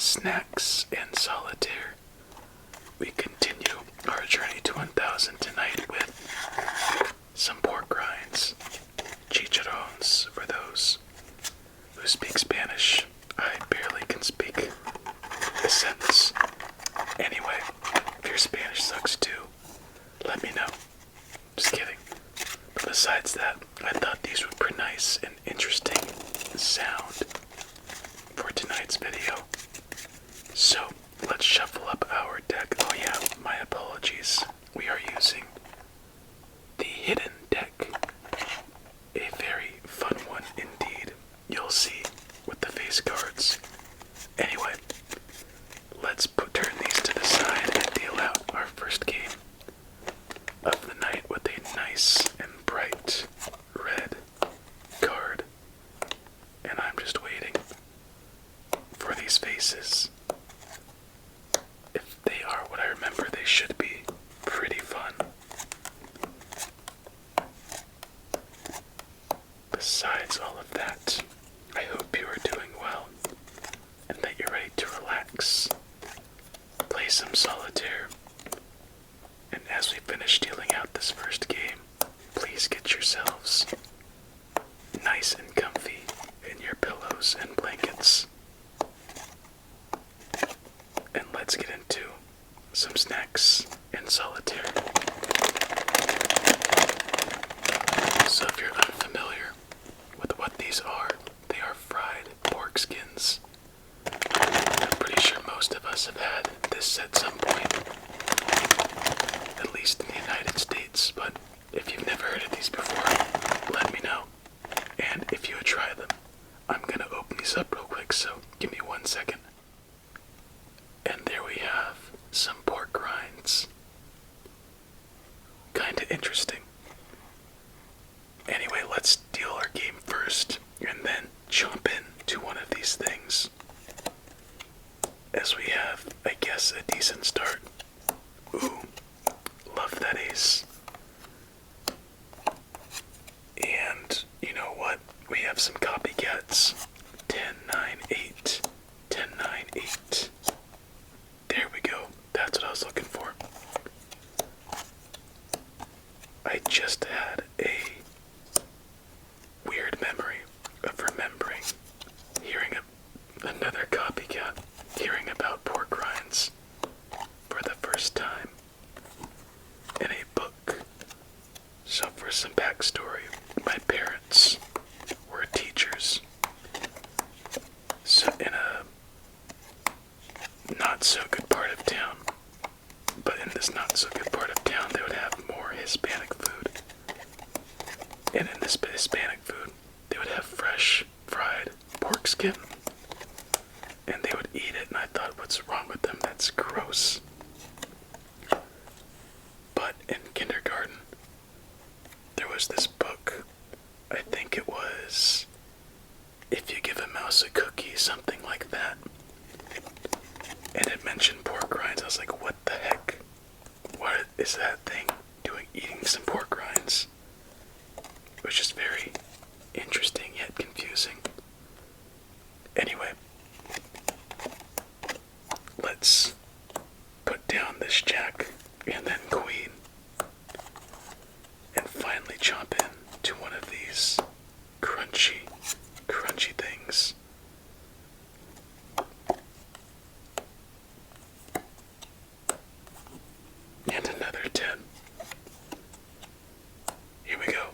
snacks and solitaire. We continue our journey to 1000 tonight with some pork rinds, chicharrones for those who speak Spanish. I barely can speak a sentence. Anyway, if your Spanish sucks too, let me know. Just kidding. But besides that, I thought these were pretty nice and interesting sound for tonight's video. So, let's shuffle up our deck. Oh yeah, my apologies. We are using the hidden deck. A very fun one indeed. You'll see with the face cards. Anyway, let's turn these to the side and deal out our first game of the night with a nice and bright red card. And I'm just waiting for these faces. If they are what I remember, they should be pretty fun. Besides all of that, I hope you are doing well and that you're ready to relax, play some solitaire, and as we finish dealing out this first game, please get yourselves nice and comfy in your pillows and blankets. And let's get into some snacks and solitaire. So if you're unfamiliar with what these are, they are fried pork skins. I'm pretty sure most of us have had this at some point, at least in the United States, but if you've never heard of these before, let me know. And if you would try them, I'm gonna open these up real quick, so give me 1 second. And there we have some pork rinds. Kinda interesting. Anyway, let's deal our game first, and then jump in to one of these things. As we have, I guess, a decent start. Ooh, love that ace. And, you know what? We have some copycats. 10, 9, 8. 10, 9, 8. There we go. That's what I was looking for. I just had a weird memory of remembering hearing another copycat, hearing about pork rinds for the first time in a book. So for some backstory, my parents were teachers. So in a not so good part of town, but in this not so good part of town, they would have more Hispanic food. And in this Hispanic food, they would have fresh fried pork skin. And they would eat it, and I thought, what's wrong with them? That's gross. But in kindergarten, there was this book. I think it was If You Give a Mouse a Cookie, something like that. And it mentioned pork rinds. I was like, what the heck? What is that thing doing, eating some pork rinds? It was just very interesting yet confusing. Anyway, let's put down this jack and then queen, and finally chomp in to one of these crunchy things. And another 10. Here we go.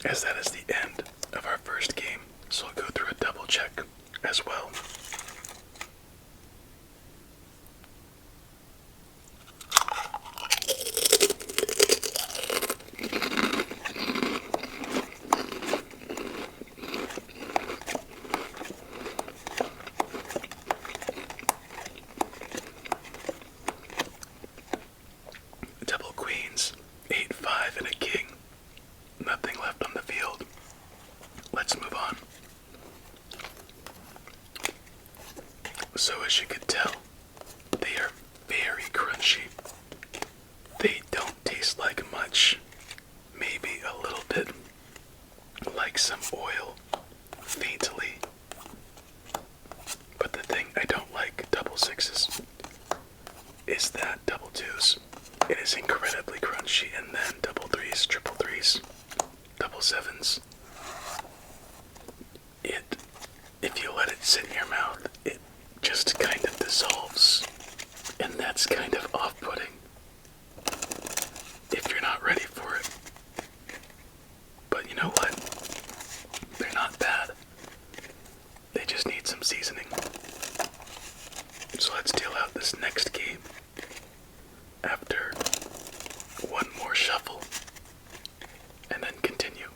as that is the end of our first game, so I'll go through a double check as well. Double queens, 8-5 and a king. Nothing left on the field. Let's move on. So as you could tell, they are very crunchy. They don't taste like much. Maybe a little bit like some oil, faintly. But the thing I don't like double sixes is that double twos. It is incredibly crunchy, and then double threes, triple threes, double sevens. If you let it sit in your mouth, it just kind of dissolves, and that's kind of off-putting if you're not ready for it. But you know what? They're not bad. They just need some seasoning. So let's deal out this next game after one more shuffle, and then continue.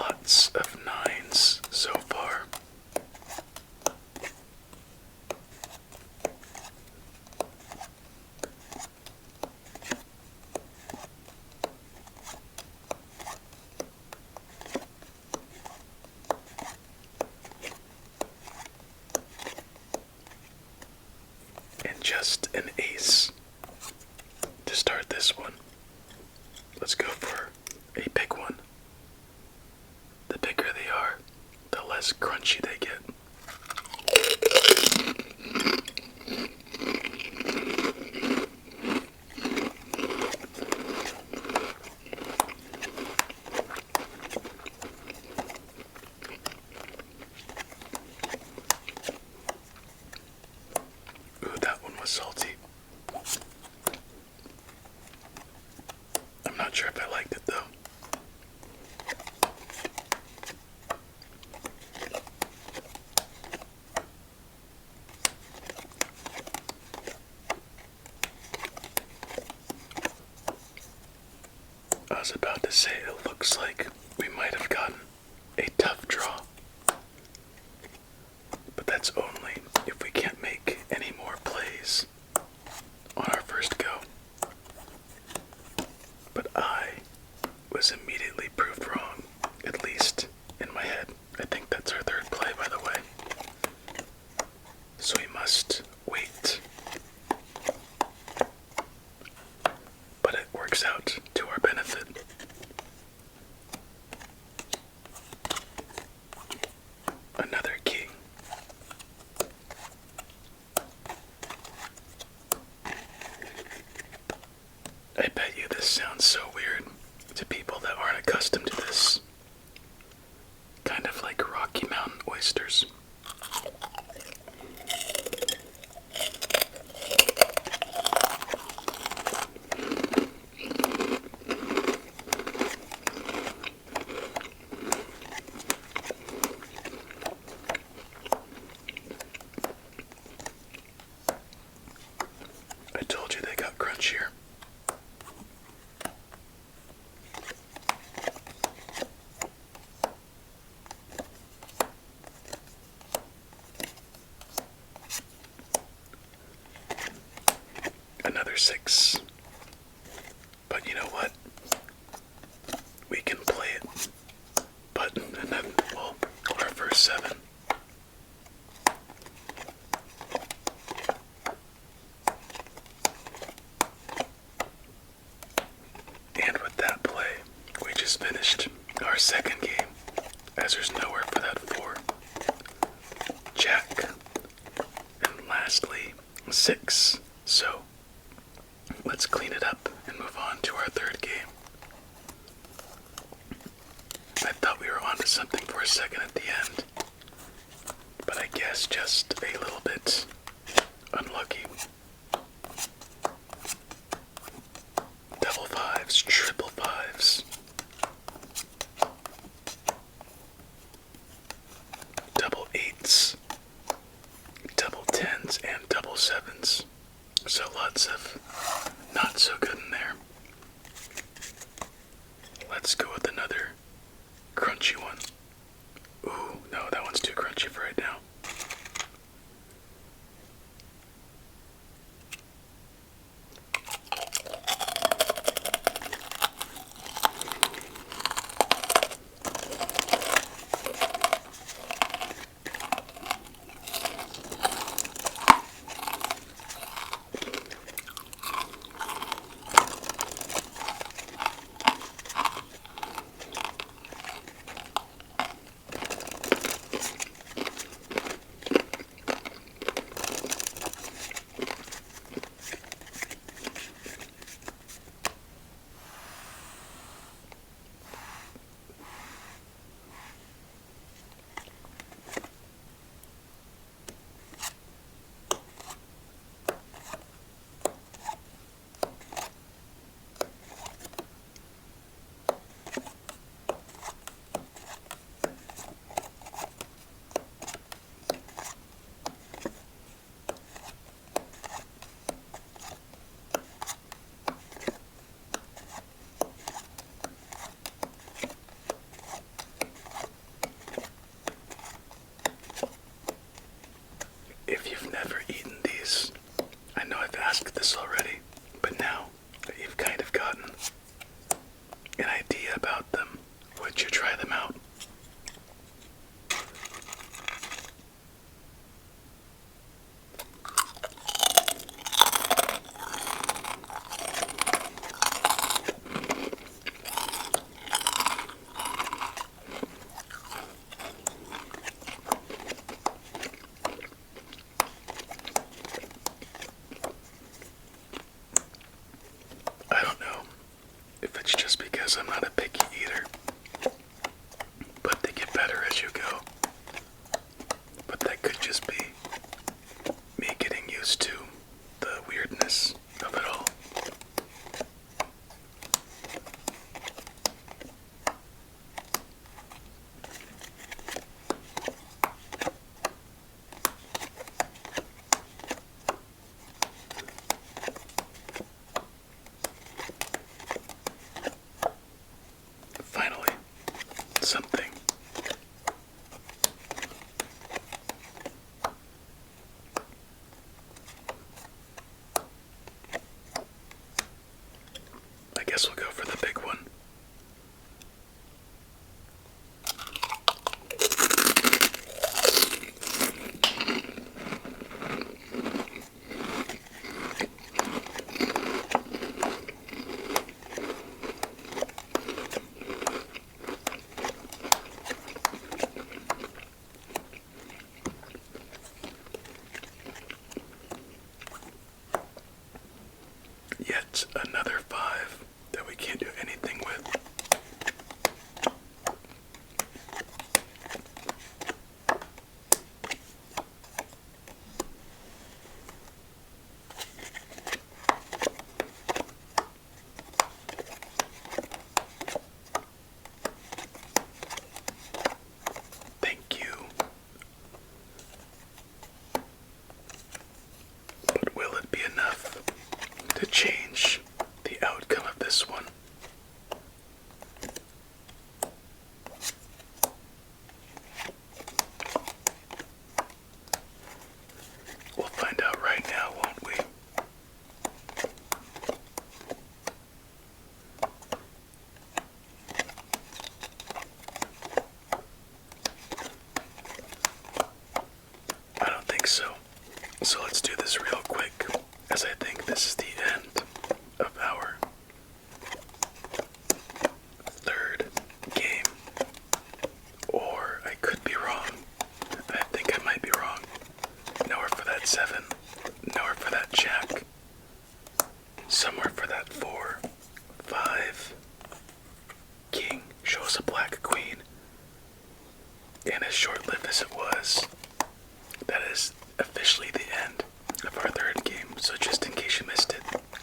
Lots of nines so far. And just an ace to start this one. Let's go for a big one. The bigger they are, the less crunchy they get. Ooh, that one was salty. I'm not sure if I liked it though. I was about to say it looks like we might have gotten a tough draw. But that's only if we can't make any more plays on our first go. But I was immediately proved wrong, at least in my head. I think that's our third play, by the way. So we must wait. But it works out to our benefit. Another king. I bet you this sounds so weird to people that aren't accustomed to this. Kind of like Rocky Mountain oysters. I told you they got crunchier. Another 6. But you know what? We can play it. But another, well, our first 7. And with that play, we just finished our second game, as there's nowhere for that 4. Jack. And lastly, 6. So, let's clean it up and move on to our third game. I thought we were onto something for a second at the end, but I guess just a little bit unlucky. Double fives, triple fives, double eights, double tens, and double sevens. So lots of not so good in there. Let's go with another crunchy one. Ooh, no, that one's too crunchy for right now. If you've never eaten these, I know I've asked this already, but now that you've kind of gotten an idea about them, would you try them out? I don't know if it's just because I'm not a picky eater, but they get better as you go. But that could just be me getting used to the weirdness of it all. Finally, something. I guess we'll go for the big one. Yet another five that we can't do anything with. Thank you. But will it be enough to change the outcome of this one? We'll find out right now, won't we? I don't think so. So let's do this real quick, as I think this is the end of our third game. Or I could be wrong. I think I might be wrong. Nowhere for that 7. Nowhere for that jack. short-lived as it was, that is officially the end of our third game. So just in case you missed it,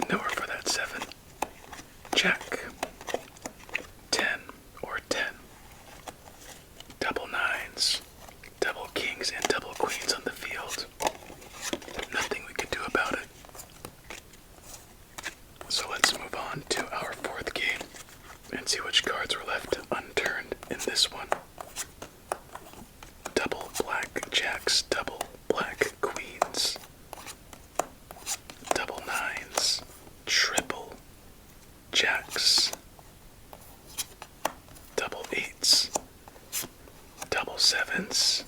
nowhere for that 7. Jack. 10 or 10. Double 9s, double kings, and double queens on the field. Nothing we could do about it. So let's move on to our 4th game and see which cards were left unturned in this one. Double black jacks, double black queens, double 9s, triple jacks, double 8s, double 7s,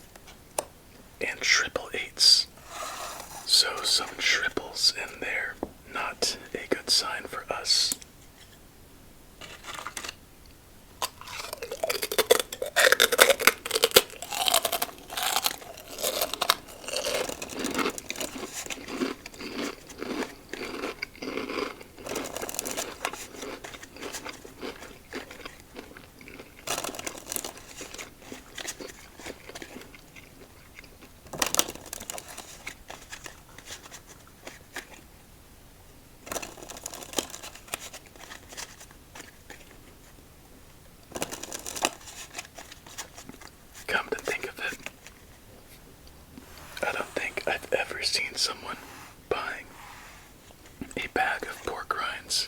and triple 8s. So some triples in there, not a good sign for us. Come to think of it, I don't think I've ever seen someone buying a bag of pork rinds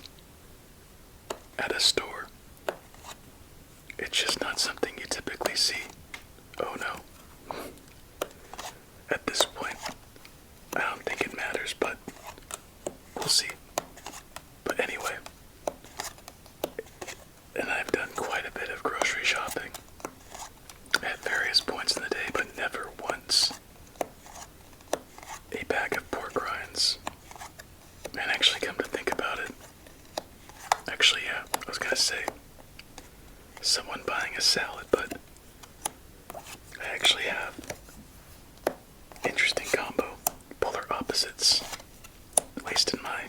at a store. It's just not something you typically see. Oh no. At this point, I don't think it matters, but we'll see. But anyway, and I've done quite a bit of grocery shopping at various points in the day, but never once a bag of pork rinds. And actually, come to think about it, actually, yeah, I was gonna say someone buying a salad, but I actually have interesting combo, polar opposites, at least in my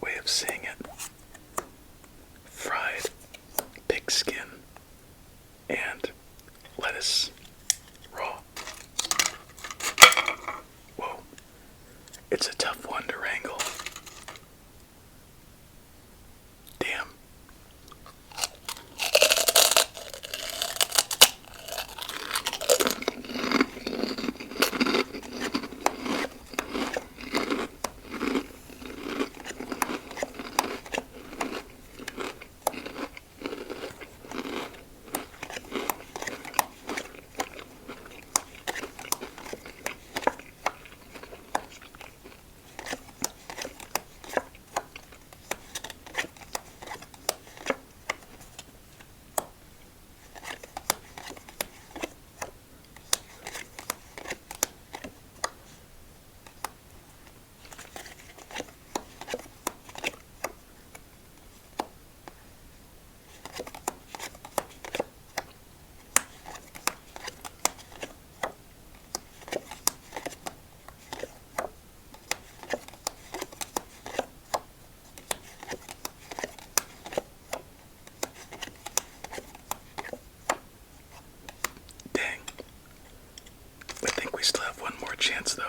way of seeing it. Fried pig skin and lettuce raw. Whoa, it's a tough one to wrangle. Damn. Still have one more chance though.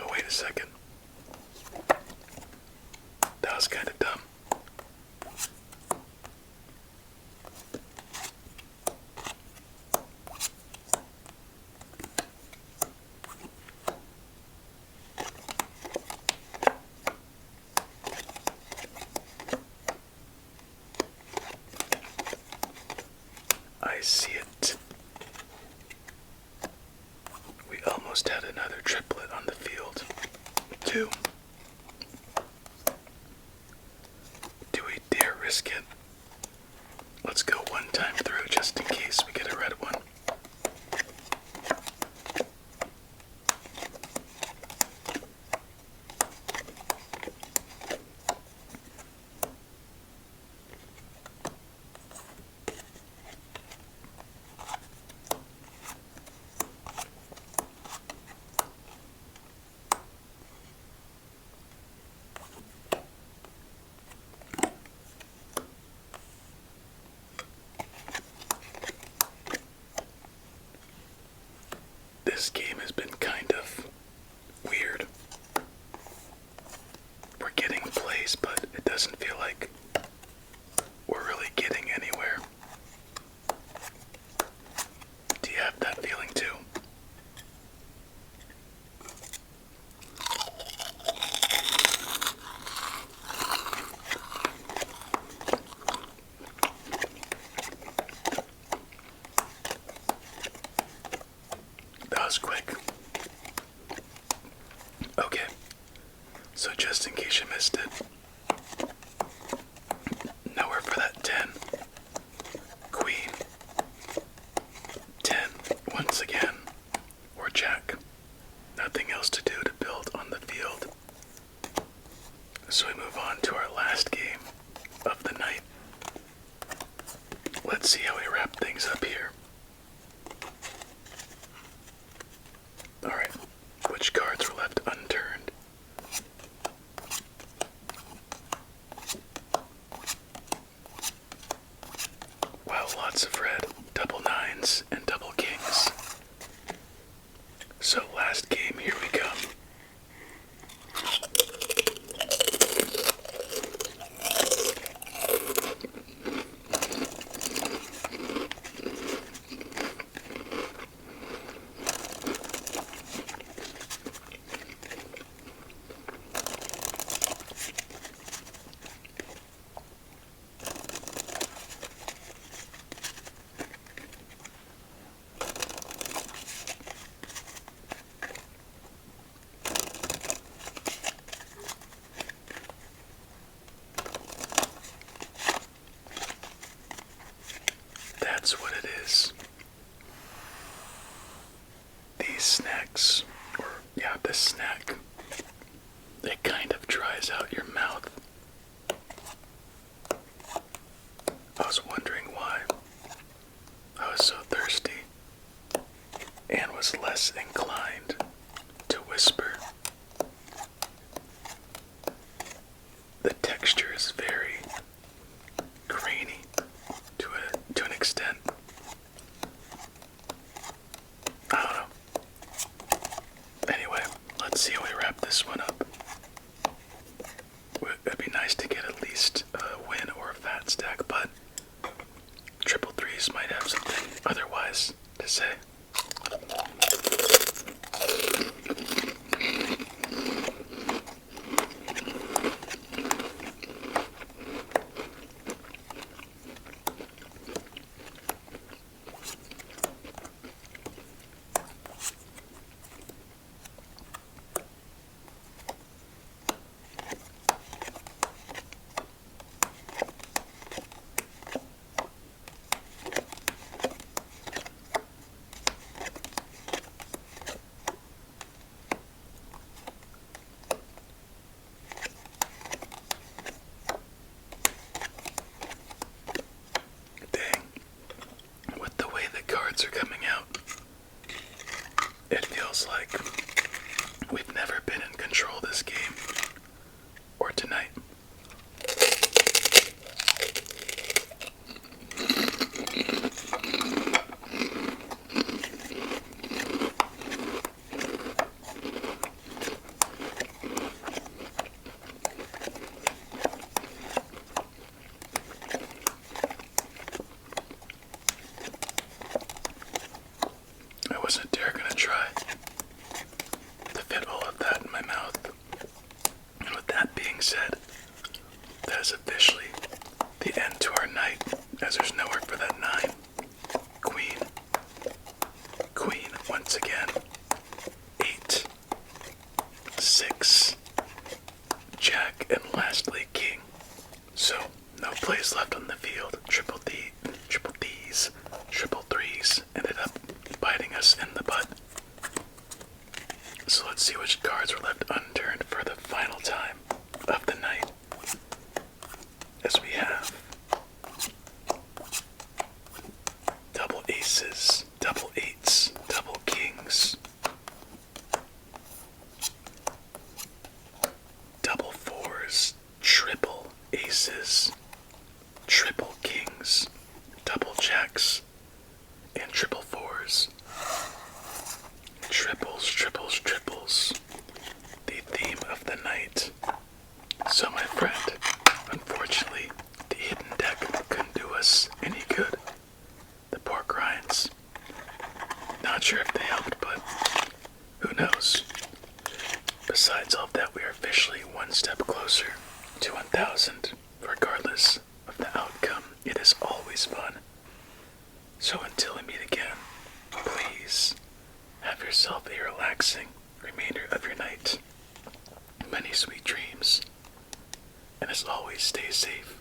Oh, wait a second. That was kind of dumb. I see it. We almost had another triplet on the field. 2. Do we dare risk it? Let's go one time through just in case we get a red one. doesn't feel like we're really getting anywhere. Do you have that feeling too? That was quick. Okay, so just in case you missed it, nowhere for that 10. Queen. 10 once again. Or Jack. Nothing else to do to build on the field. So we move on to our last game of the night. Let's see how we wrap things up here. Alright, which cards were left unturned? Wow, lots of red, double nines and double kings. So last game, here we come. That's what it is. These snacks, or yeah, this snack, it kind of dries out your mouth. I was wondering why. I was so thirsty and was less inclined to whisper. The texture is very grainy to an extent. I don't know. Anyway, let's see how we wrap this one up. It'd be nice to get at least a win or a fat stack, but triple threes might have something otherwise to say. Are coming out. It feels like we've never been in control this game, or tonight. I wasn't dare gonna try to fit all of that in my mouth. And with that being said, that is officially the end to our night, as there's nowhere for that 9. Queen. Queen once again. 8. 6. Jack, and lastly King. So, no plays left on the field. Triple D's, triple threes ended up biting us in the butt. So let's see which cards were left unturned for the final time of the night. As we have double aces, double eights, double kings, double fours, triple aces, triple kings, double jacks, and triple fours. Triples, triples, triples. The theme of the night. So my friend, Unfortunately, the hidden deck couldn't do us any good. The pork rinds. Not sure if they helped, but who knows? Besides all of that, we are officially one step closer to 1,000. Regardless of the outcome, it is always fun. So until we meet again, please have yourself a relaxing remainder of your night. Many sweet dreams. And as always, stay safe